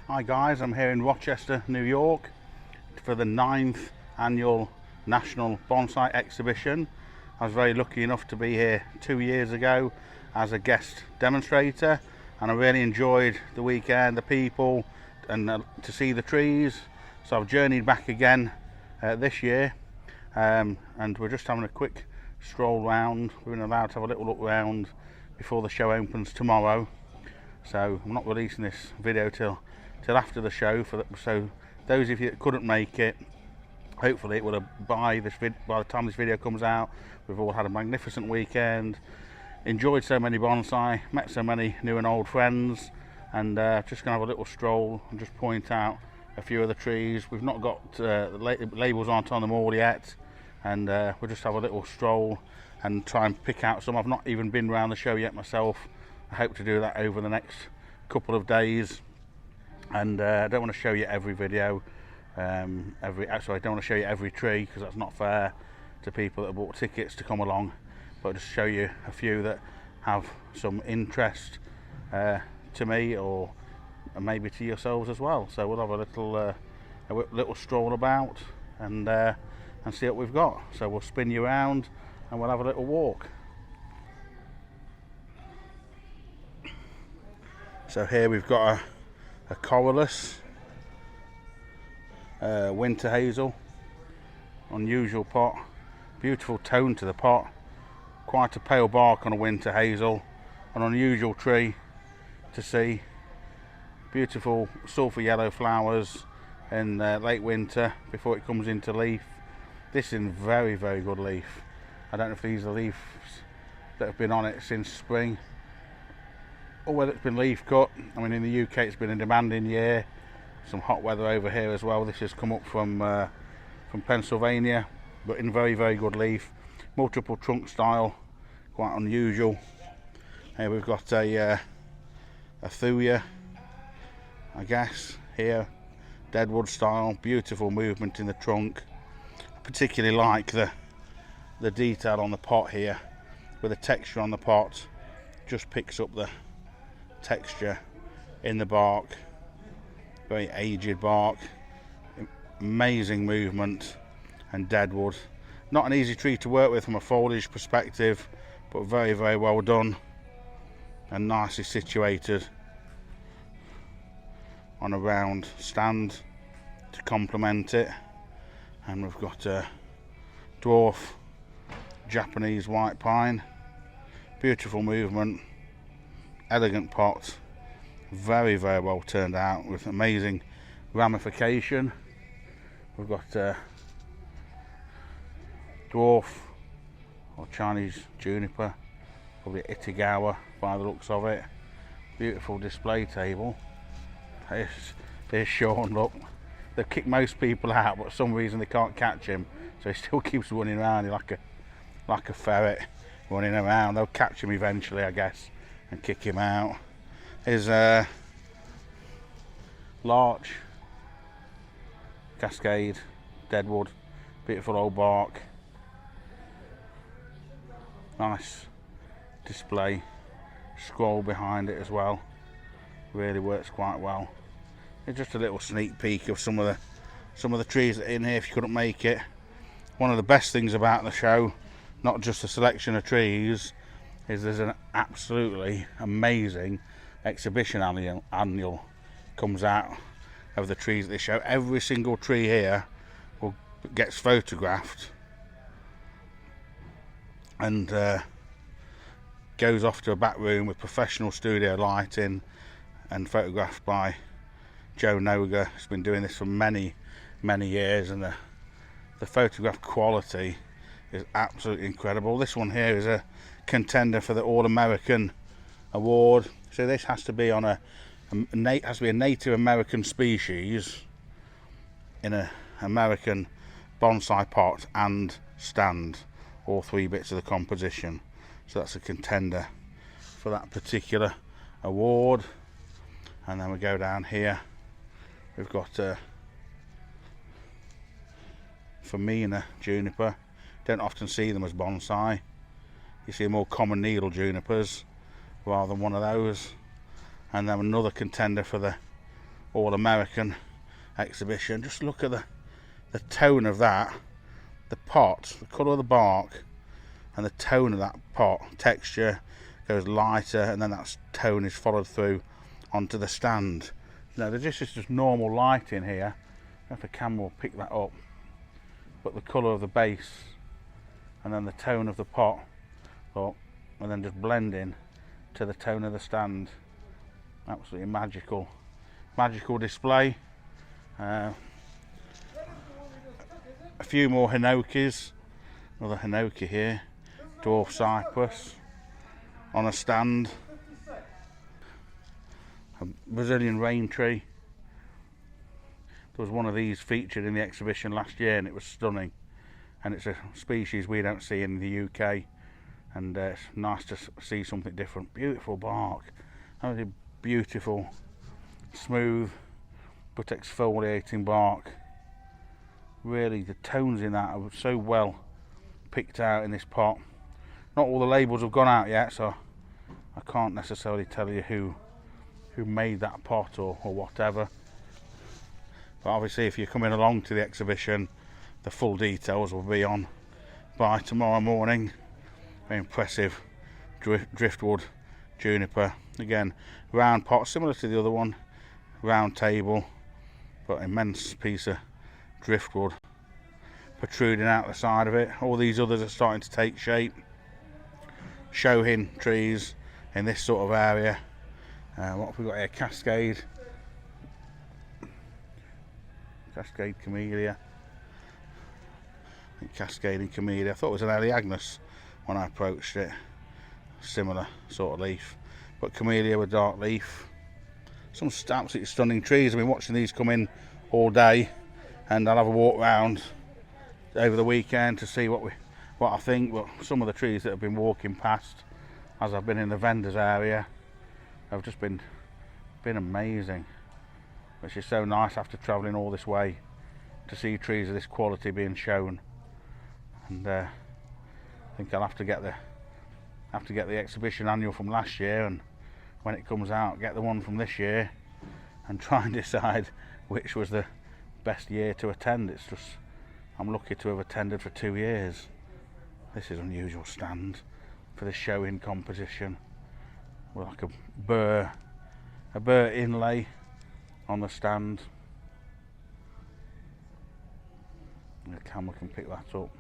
Hi guys, I'm here in Rochester, New York for the 9th annual National Bonsai Exhibition. I was very lucky enough to be here 2 years ago as a guest demonstrator, and I really enjoyed the weekend, the people, and to see the trees. So I've journeyed back again this year, and we're just having a quick stroll round. We've been allowed to have a little look round before the show opens tomorrow. So I'm not releasing this video till after the show, so those of you that couldn't make it, hopefully it will have by the time this video comes out, we've all had a magnificent weekend, enjoyed so many bonsai, met so many new and old friends, and just gonna have a little stroll and just point out a few of the trees. We've not got the labels aren't on them all yet, and we'll just have a little stroll and try and pick out some. I've not even been around the show yet myself. I hope to do that over the next couple of days, and I don't want to show you every video, I don't want to show you every tree because that's not fair to people that have bought tickets to come along, but just show you a few that have some interest to me, or maybe to yourselves as well. So we'll have a little stroll about and see what we've got. So we'll spin you around and we'll have a little walk. So here we've got a corylus, winter hazel, unusual pot, beautiful tone to the pot, quite a pale bark on a winter hazel, an unusual tree to see, beautiful sulphur yellow flowers in late winter before it comes into leaf. This is in very, very good leaf. I don't know if these are leaves that have been on it since spring, or whether it's been leaf cut. I mean, in the UK it's been a demanding year, some hot weather over here as well. This has come up from Pennsylvania, but in very, very good leaf, multiple trunk style, quite unusual. Here we've got a thuya, I guess, here, deadwood style, beautiful movement in the trunk. I particularly like the detail on the pot here, with the texture on the pot just picks up the texture in the bark. Very aged bark, amazing movement, and deadwood. Not an easy tree to work with from a foliage perspective, but very, very well done and nicely situated on a round stand to complement it. And we've got a dwarf Japanese white pine, beautiful movement, elegant pot, very, very well turned out with amazing ramification. We've got dwarf or Chinese juniper, probably Itigawa by the looks of it. Beautiful display table. There's Sean, look. They've kicked most people out, but for some reason they can't catch him, so he still keeps running around like a ferret running around. They'll catch him eventually, I guess, and kick him out. Is larch, cascade, deadwood, beautiful old bark, nice display, scroll behind it as well, really works quite well. It's just a little sneak peek of some of the trees that are in here if you couldn't make it. One of the best things about the show, not just a selection of trees, is there's an absolutely amazing exhibition annual comes out of the trees that they show. Every single tree here gets photographed and goes off to a back room with professional studio lighting and photographed by Joe Noga, who's been doing this for many, many years, and the photograph quality is absolutely incredible. This one here is a contender for the All-American Award. So this has to be on a Native American species in an American bonsai pot and stand, all three bits of the composition. So that's a contender for that particular award. And then we go down here. We've got Femina juniper. Don't often see them as bonsai. You see more common needle junipers rather than one of those. And then another contender for the all-American exhibition. Just look at the tone of that, the pot, the colour of the bark, and the tone of that pot. Texture goes lighter, and then that tone is followed through onto the stand. You know, there's just normal light in here. I don't know if the camera will pick that up, but the colour of the base and then the tone of the pot, look, and then just blending to the tone of the stand. Absolutely magical display. A few more hinokis, another hinoki here, dwarf cypress on a stand, a Brazilian rain tree. There was one of these featured in the exhibition last year and it was stunning, and it's a species we don't see in the UK, and it's nice to see something different. Beautiful bark, absolutely beautiful, smooth but exfoliating bark. Really, the tones in that are so well picked out in this pot. Not all the labels have gone out yet, so I can't necessarily tell you who made that pot or whatever. But obviously, if you're coming along to the exhibition, the full details will be on by tomorrow morning. Very impressive driftwood juniper. Again, round pot, similar to the other one, round table, but immense piece of driftwood protruding out the side of it. All these others are starting to take shape. Shohin trees in this sort of area. What have we got here? Cascade camellia. I think cascading camellia. I thought it was an Elaeagnus when I approached it. Similar sort of leaf, but camellia with dark leaf. Some absolutely stunning trees. I've been watching these come in all day, and I'll have a walk round over the weekend to see what I think. But some of the trees that have been walking past as I've been in the vendors area have just been amazing, which is so nice after travelling all this way to see trees of this quality being shown. And I think I'll have to get the exhibition annual from last year, and when it comes out, get the one from this year and try and decide which was the best year to attend. It's just, I'm lucky to have attended for 2 years. This is an unusual stand for the show-in composition, with like a burr inlay on the stand. The camera can pick that up.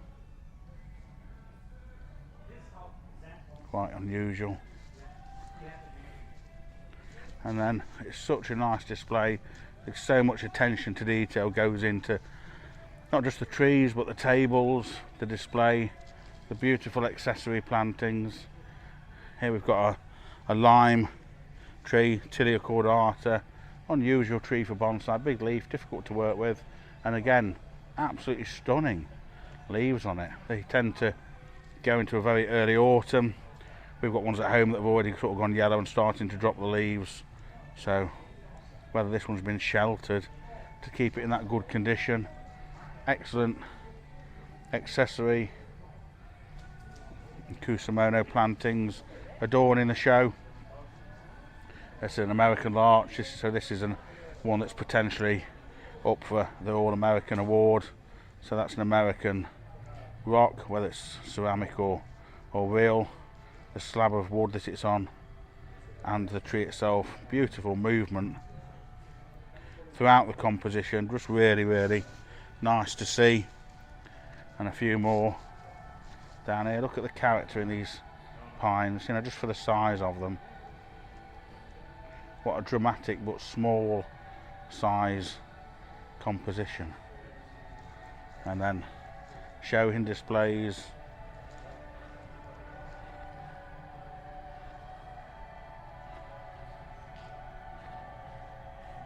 Quite unusual. And then it's such a nice display. There's so much attention to detail goes into not just the trees but the tables, the display, the beautiful accessory plantings. Here we've got a lime tree, Tilia cordata, unusual tree for bonsai, big leaf, difficult to work with, and again absolutely stunning leaves on it. They tend to go into a very early autumn. We've got ones at home that have already sort of gone yellow and starting to drop the leaves, so whether this one's been sheltered to keep it in that good condition. Excellent accessory Cusamono plantings adorning the show. It's an American larch, so this is one that's potentially up for the All-American Award. So that's an American rock, whether it's ceramic or real. The slab of wood that it's on and the tree itself, beautiful movement throughout the composition, just really nice to see. And a few more down here. Look at the character in these pines, you know, just for the size of them. What a dramatic but small size composition. And then showing displays,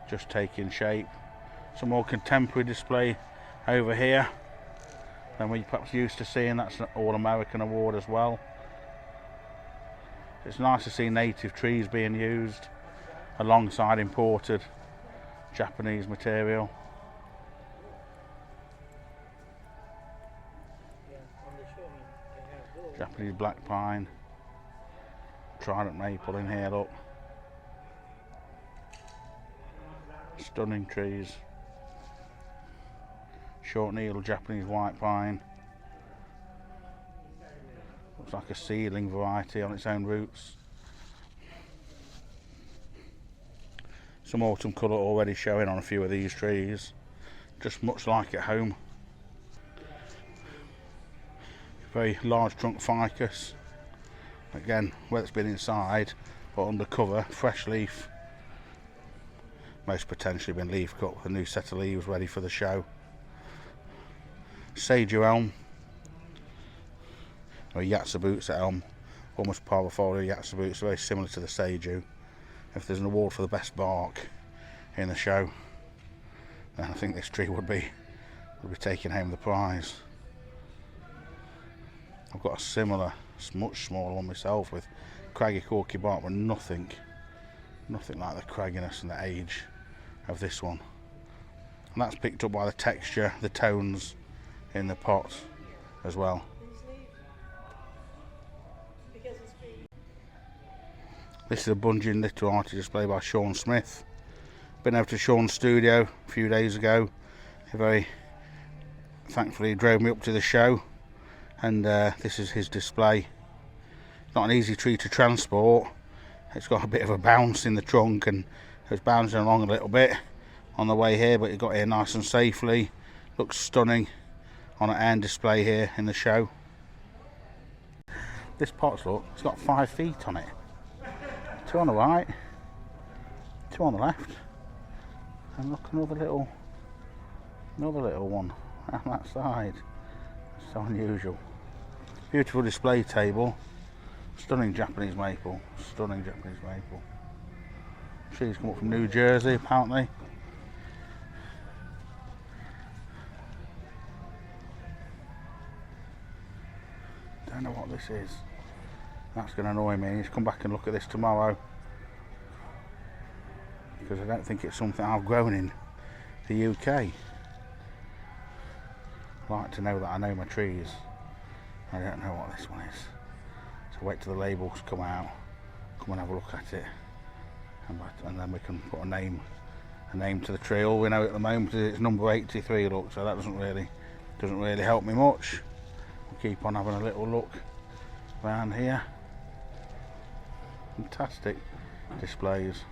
just taking shape. Some more contemporary display over here than we perhaps used to seeing. That's an All-American Award as well. It's nice to see native trees being used alongside imported Japanese material. Japanese black pine, trident maple in here, look. Stunning trees. Short needle Japanese white pine. Looks like a seedling variety on its own roots. Some autumn colour already showing on a few of these trees, just much like at home. Very large trunk ficus, again whether it's been inside or under cover, fresh leaf. Most potentially been leaf cut with a new set of leaves ready for the show. Sage elm, or Yatsubutsu elm, almost parvifolia Yatsubutsu, very similar to the Seiju. If there's an award for the best bark in the show, then I think this tree would be taking home the prize. I've got a similar, much smaller one myself with craggy corky bark, but nothing like the cragginess and the age of this one. And that's picked up by the texture, the tones in the pot as well. This is a Bungeon literati display by Sean Smith. Been over to Sean's studio a few days ago. He very thankfully drove me up to the show, and this is his display. It's not an easy tree to transport. It's got a bit of a bounce in the trunk and it's bouncing along a little bit on the way here, but it got here nice and safely. Looks stunning on an end display here in the show. This pot's, look, it's got 5 feet on it. 2 on the right, 2 on the left, and look, another little one on that side. So unusual. Beautiful display table. Stunning Japanese maple. Stunning Japanese maple. Trees come up from New Jersey apparently. Don't know what this is. That's going to annoy me. I need to come back and look at this tomorrow, because I don't think it's something I've grown in the UK. I like to know that I know my trees. I don't know what this one is. So wait till the labels come out, come and have a look at it, and then we can put a name to the tree. All we know at the moment is it's number 83, look, so that doesn't really help me much. We'll keep on having a little look around here. Fantastic displays.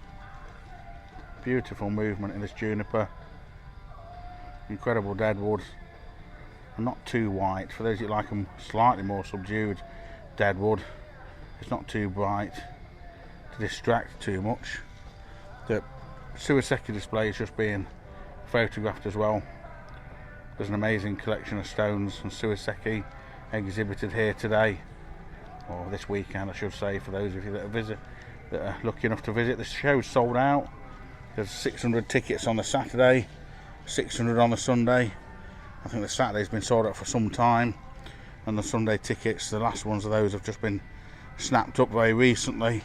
Beautiful movement in this juniper. Incredible deadwood. And not too white. For those who like them slightly more subdued deadwood, it's not too bright to distract too much. The Suiseki display is just being photographed as well. There's an amazing collection of stones and Suiseki exhibited here today, or this weekend I should say, for those of you that are lucky enough to visit. The show's sold out. There's 600 tickets on the Saturday, 600 on the Sunday. I think the Saturday's been sold out for some time, and the Sunday tickets, the last ones of those have just been snapped up very recently.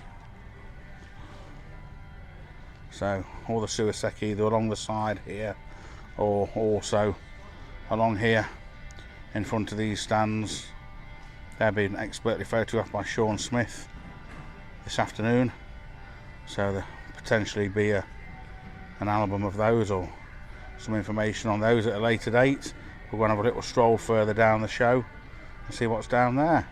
So all the Suiseki, either along the side here or also along here in front of these stands. They're being expertly photographed by Sean Smith this afternoon, so there'll potentially be an album of those or some information on those at a later date. We're going to have a little stroll further down the show and see what's down there.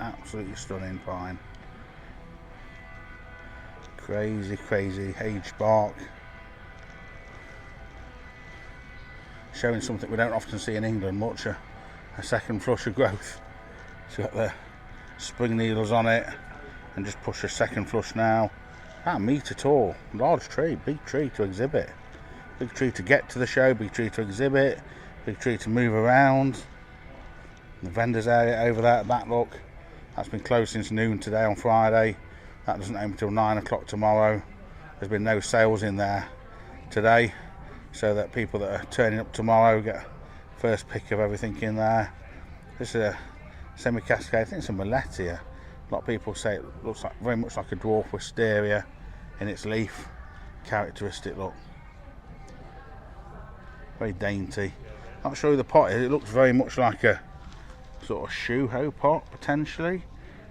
Absolutely stunning pine. Crazy aged bark. Showing something we don't often see in England much, a second flush of growth. It's got the spring needles on it and just push a second flush now. Can't meet at all. Large tree, big tree to exhibit. Big tree to get to the show, big tree to exhibit, big tree to move around. The vendors area over there at that, look, that's been closed since noon today on Friday. That doesn't open until 9 o'clock tomorrow. There's been no sales in there today, so that people that are turning up tomorrow get first pick of everything in there. This is a semi-cascade, I think it's a Millettia. A lot of people say it looks like very much like a dwarf wisteria in its leaf. characteristic look. Very dainty. Not sure who the pot is. It looks very much like a sort of shoe pot potentially.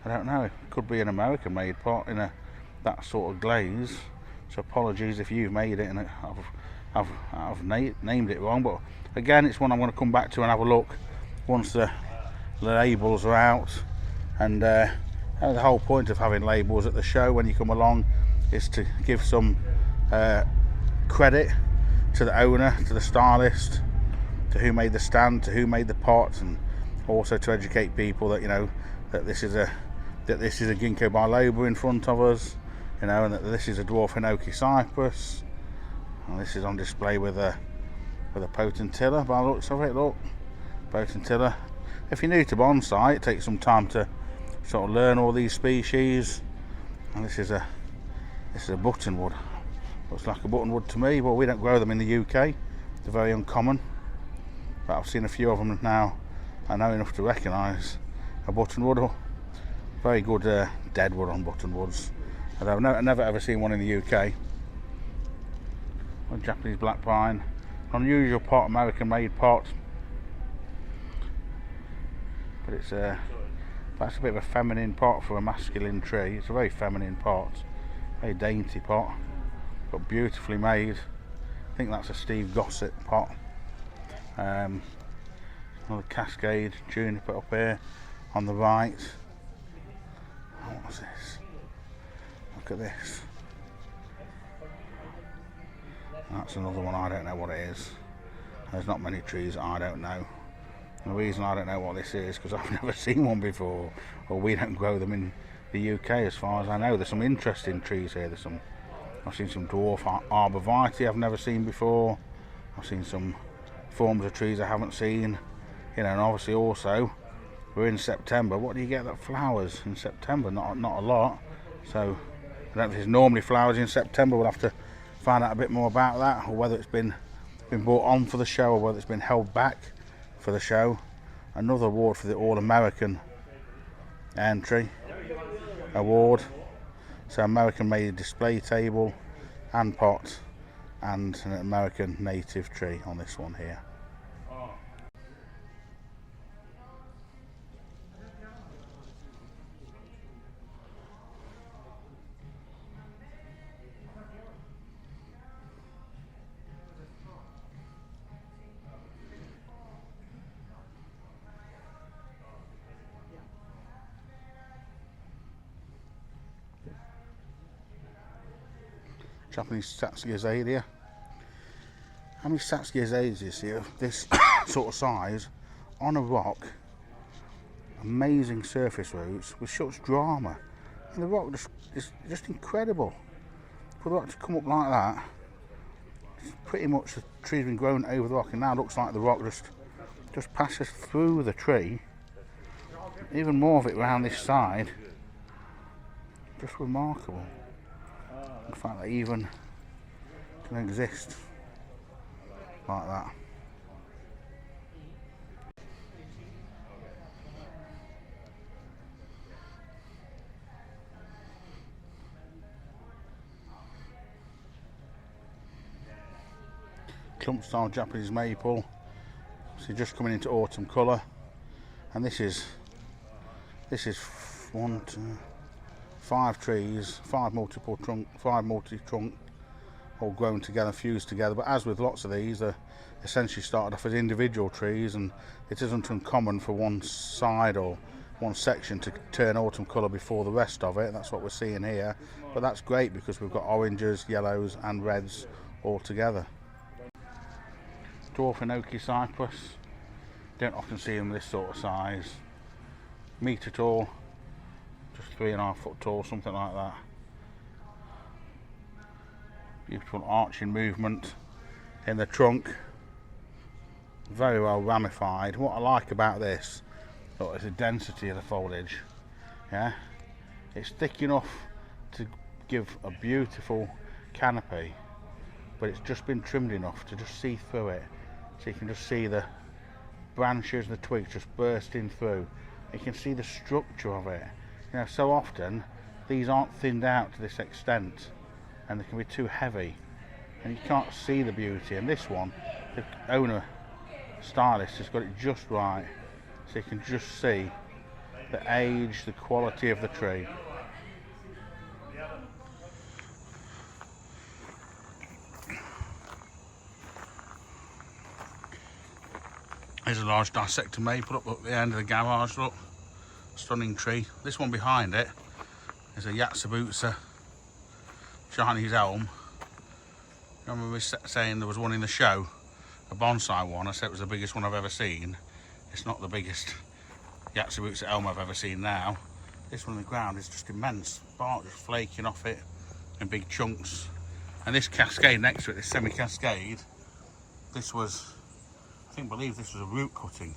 I don't know. It could be an American made pot in that sort of glaze. So apologies if you've made it and I've named it wrong. But again, it's one I'm going to come back to and have a look once the labels are out. And the whole point of having labels at the show when you come along is to give some credit to the owner, to the stylist, to who made the stand, to who made the pot, and also to educate people that, you know, that this is a ginkgo biloba in front of us, you know, and that this is a dwarf hinoki cypress, and this is on display with a potentilla by the looks of it. Look, potentilla. If you're new to bonsai, it takes some time to sort of learn all these species. And this is a buttonwood. Looks like a buttonwood to me. Well, we don't grow them in the UK. They're very uncommon. But I've seen a few of them now. I know enough to recognise a buttonwood. Very good deadwood on buttonwoods. I've never ever seen one in the UK. A Japanese black pine. Unusual pot, American made pot. But that's a bit of a feminine pot for a masculine tree. It's a very feminine pot, very dainty pot, but beautifully made. I think that's a Steve Gossett pot. Another Cascade juniper up here on the right. Oh, what's this? Look at this. That's another one, I don't know what it is. There's not many trees I don't know. The reason I don't know what this is because I've never seen one before, or we don't grow them in the UK as far as I know. There's some interesting trees here. I've seen some dwarf arborvitae I've never seen before. I've seen some forms of trees I haven't seen, you know, and obviously also we're in September. What do you get that flowers in September? Not a lot. So I don't know if there's normally flowers in September. We'll have to find out a bit more about that, or whether it's been brought on for the show, or whether it's been held back for the show. Another award for the All-American entry award. So American made display table and pot, and an American native tree on this one here. Japanese Satsuki azalea. How many Satsuki azaleas do you see of this sort of size on a rock? Amazing surface roots with such drama, and the rock is just incredible. For the rock to come up like that, it's pretty much the tree's been grown over the rock, and now it looks like the rock just passes through the tree. Even more of it around this side. Just remarkable. The fact that even can exist like that. Clump style Japanese maple. So just coming into autumn colour, and this is 1, 2, 5 trees, 5 multi-trunk, all grown together, fused together. But as with lots of these, they're essentially started off as individual trees, and it isn't uncommon for one side or one section to turn autumn colour before the rest of it. That's what we're seeing here. But that's great because we've got oranges, yellows and reds all together. Dwarf hinoki cypress. Don't often see them this sort of size. Metre tall. Just 3.5 foot tall, something like that. Beautiful arching movement in the trunk. Very well ramified. What I like about this is the density of the foliage. Yeah, it's thick enough to give a beautiful canopy, but it's just been trimmed enough to just see through it. So you can just see the branches and the twigs just bursting through. You can see the structure of it. So often these aren't thinned out to this extent, and they can be too heavy and you can't see the beauty. And this one, the owner stylist has got it just right, so you can just see the age, the quality of the tree. There's a large dissector maple up at the end of the garage, look. Stunning tree. This one behind it is a Yatsubutsu Chinese elm. Remember me saying there was one in the show, a bonsai one? I said it was the biggest one I've ever seen. It's not the biggest Yatsubutsu elm I've ever seen now. This one on the ground is just immense. Bark just flaking off it in big chunks. And this cascade next to it, this semi-cascade, this was, I believe this was a root cutting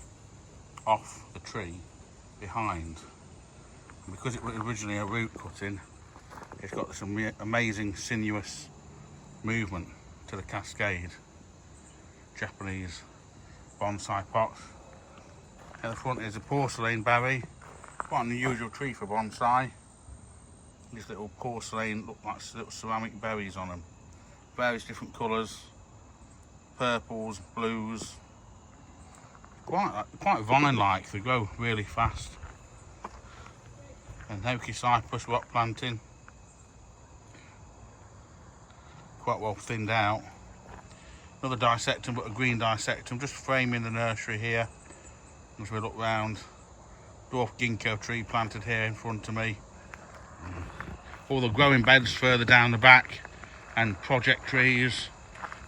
off the tree behind. And because it was originally a root cutting, it's got some amazing sinuous movement to the cascade. Japanese bonsai pot. At the front is a porcelain berry, quite an unusual tree for bonsai. These little porcelain, look like little ceramic berries on them. Various different colours, purples, blues. Quite vine-like, they grow really fast. And Hoki cypress rock planting, quite well thinned out. Another dissectum, but a green dissectum, just framing the nursery here. As we look round, dwarf ginkgo tree planted here in front of me. All the growing beds further down the back, and project trees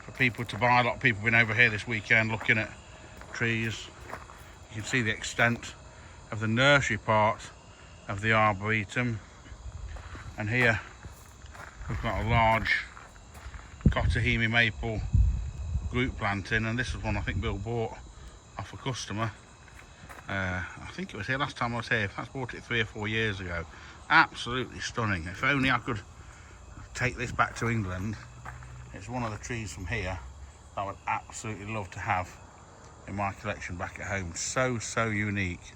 for people to buy. A lot of people have been over here this weekend looking at trees. You can see the extent of the nursery part of the arboretum. And here we've got a large Kotahimi maple group planting, and this was one I think Bill bought off a customer. I think it was here last time I was here. I bought it 3 or 4 years ago. Absolutely stunning. If only I could take this back to England. It's one of the trees from here that I would absolutely love to have in my collection back at home. So unique.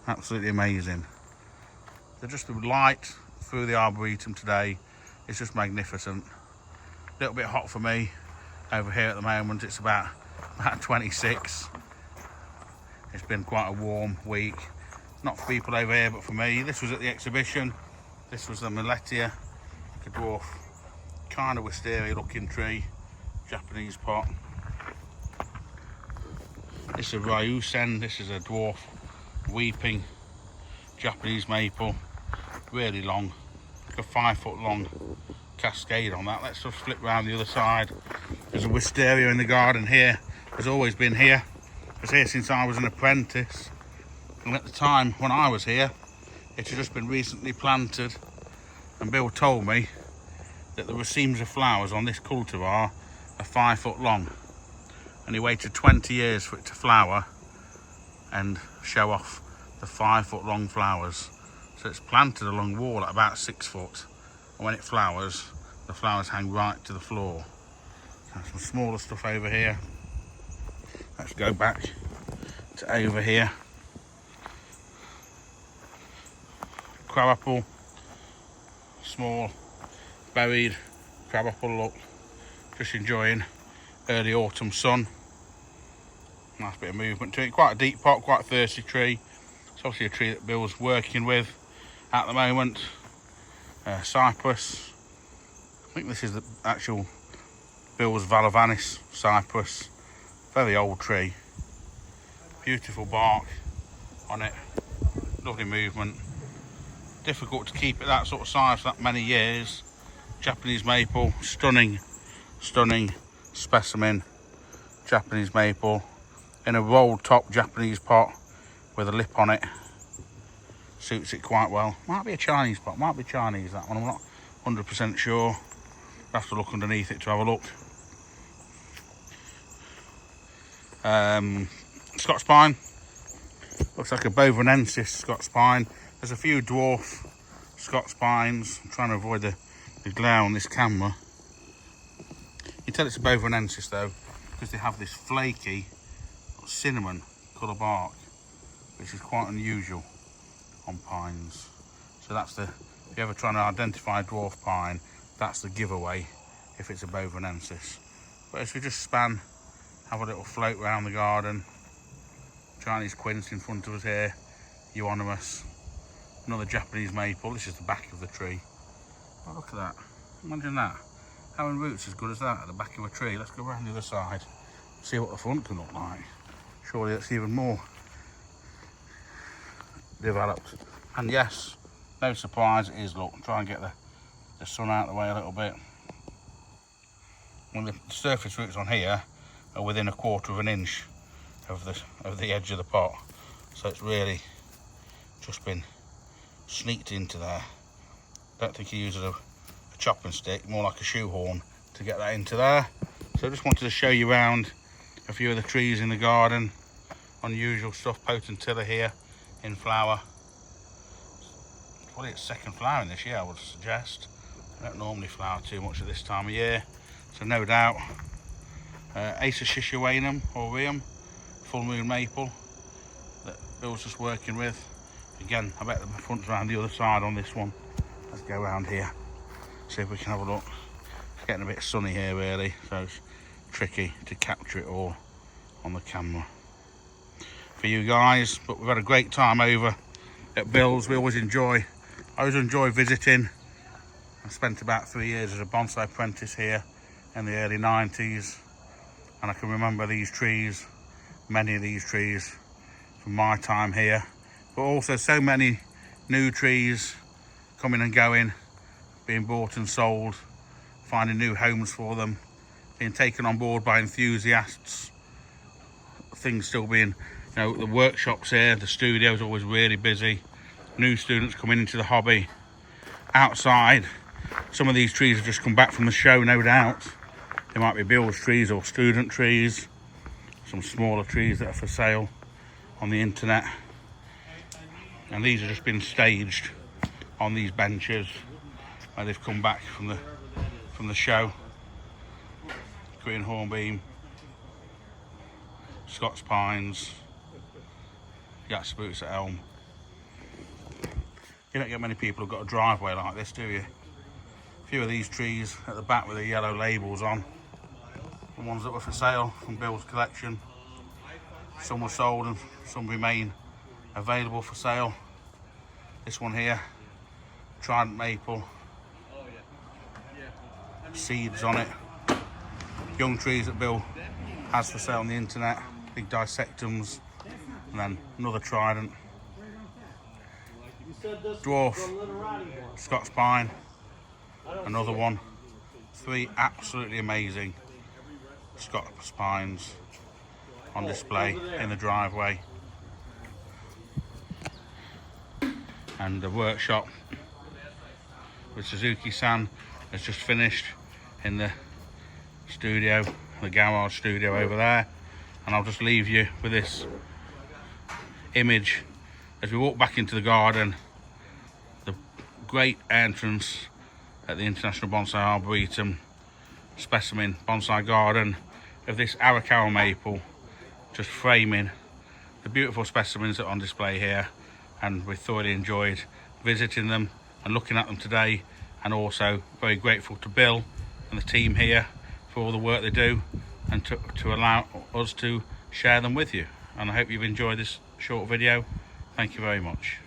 Absolutely amazing. Just the light through the arboretum today is just magnificent. A little bit hot for me over here at the moment. It's about 26. It's been quite a warm week. Not for people over here, but for me. This was at the exhibition. This was the Miletia, a dwarf, kind of wisteria looking tree, Japanese pot. This is a Ryusen. This is a dwarf weeping Japanese maple, really long, like a 5 foot long cascade on that. Let's just flip around the other side. There's a wisteria in the garden here. Has always been here. It was here since I was an apprentice, and at the time when I was here it had just been recently planted, and Bill told me that the racemes of flowers on this cultivar are 5 foot long, and he waited 20 years for it to flower and show off the 5 foot long flowers. So it's planted along the wall at about 6 foot, and when it flowers, the flowers hang right to the floor. Some smaller stuff over here. Let's go back to over here. Crabapple, small buried crabapple, look, just enjoying early autumn sun. Nice bit of movement to it. Quite a deep pot, quite a thirsty tree. It's obviously a tree that Bill's working with at the moment. Cypress. I think this is the actual Bill's Valavanis cypress. Very old tree. Beautiful bark on it. Lovely movement. Difficult to keep it that sort of size for that many years. Japanese maple, stunning specimen. Japanese maple in a rolled top Japanese pot with a lip on it. Suits it quite well. Might be a Chinese pot, might be Chinese that one, I'm not 100% sure. I'll have to look underneath it to have a look. Scots pine. Looks like a Bovanensis Scots pine. There's a few dwarf Scots pines. I'm trying to avoid the glare on this camera. You can tell it's a Bovanensis though, because they have this flaky cinnamon colour bark, which is quite unusual on pines. So that's the, if you're ever trying to identify a dwarf pine, that's the giveaway if it's a Bovanensis. But as we just span, have a little float around the garden. Chinese quince in front of us here, euonymus, another Japanese maple. This is the back of the tree. Oh, look at that, imagine that, having roots as good as that at the back of a tree. Let's go around the other side, see what the front can look like. Surely that's even more developed. And yes, no surprise, it is. Look, try and get the sun out of the way a little bit. Well, the surface roots on here are within 1/4 of an inch of the edge of the pot, so it's really just been sneaked into there. Don't think he uses a chopping stick, more like a shoehorn to get that into there. So I just wanted to show you around a few of the trees in the garden. Unusual stuff. Potentilla here in flower. Probably its second flowering this year, I would suggest. I don't normally flower too much at this time of year, so no doubt. Acer Shishioanum aureum, full moon maple that Bill's just working with. Again, I bet the front's around the other side on this one. Let's go around here, see if we can have a look. It's getting a bit sunny here really, so it's tricky to capture it all on the camera for you guys. But we've had a great time over at Bill's. I always enjoy visiting. I spent about 3 years as a bonsai apprentice here in the early 90s, and I can remember these trees, many of these trees from my time here, but also so many new trees coming and going, being bought and sold, finding new homes for them, being taken on board by enthusiasts, things still being, you know, the workshops here, the studio is always really busy, new students coming into the hobby. Outside, some of these trees have just come back from the show, no doubt. They might be Bill's trees or student trees, some smaller trees that are for sale on the internet. And these have just been staged on these benches where they've come back from the show. Green hornbeam, Scots pines, Yacht spruce at elm. You don't get many people who've got a driveway like this, do you? A few of these trees at the back with the yellow labels on, the ones that were for sale from Bill's collection. Some were sold and some remain available for sale. This one here, Trident maple, seeds on it. Young trees that Bill has for sale on the internet, big dissectums, and then another Trident. Dwarf, Scots pine, another one. 3 absolutely amazing Scots pines on display in the driveway. And the workshop with Suzuki-san has just finished in the studio, the garage studio over there. And I'll just leave you with this image as we walk back into the garden. The great entrance at the International Bonsai Arboretum specimen bonsai garden of this Arakawa maple, just framing the beautiful specimens that are on display here. And we thoroughly enjoyed visiting them and looking at them today, and also very grateful to Bill and the team here for all the work they do and to allow us to share them with you. And I hope you've enjoyed this short video. Thank you very much.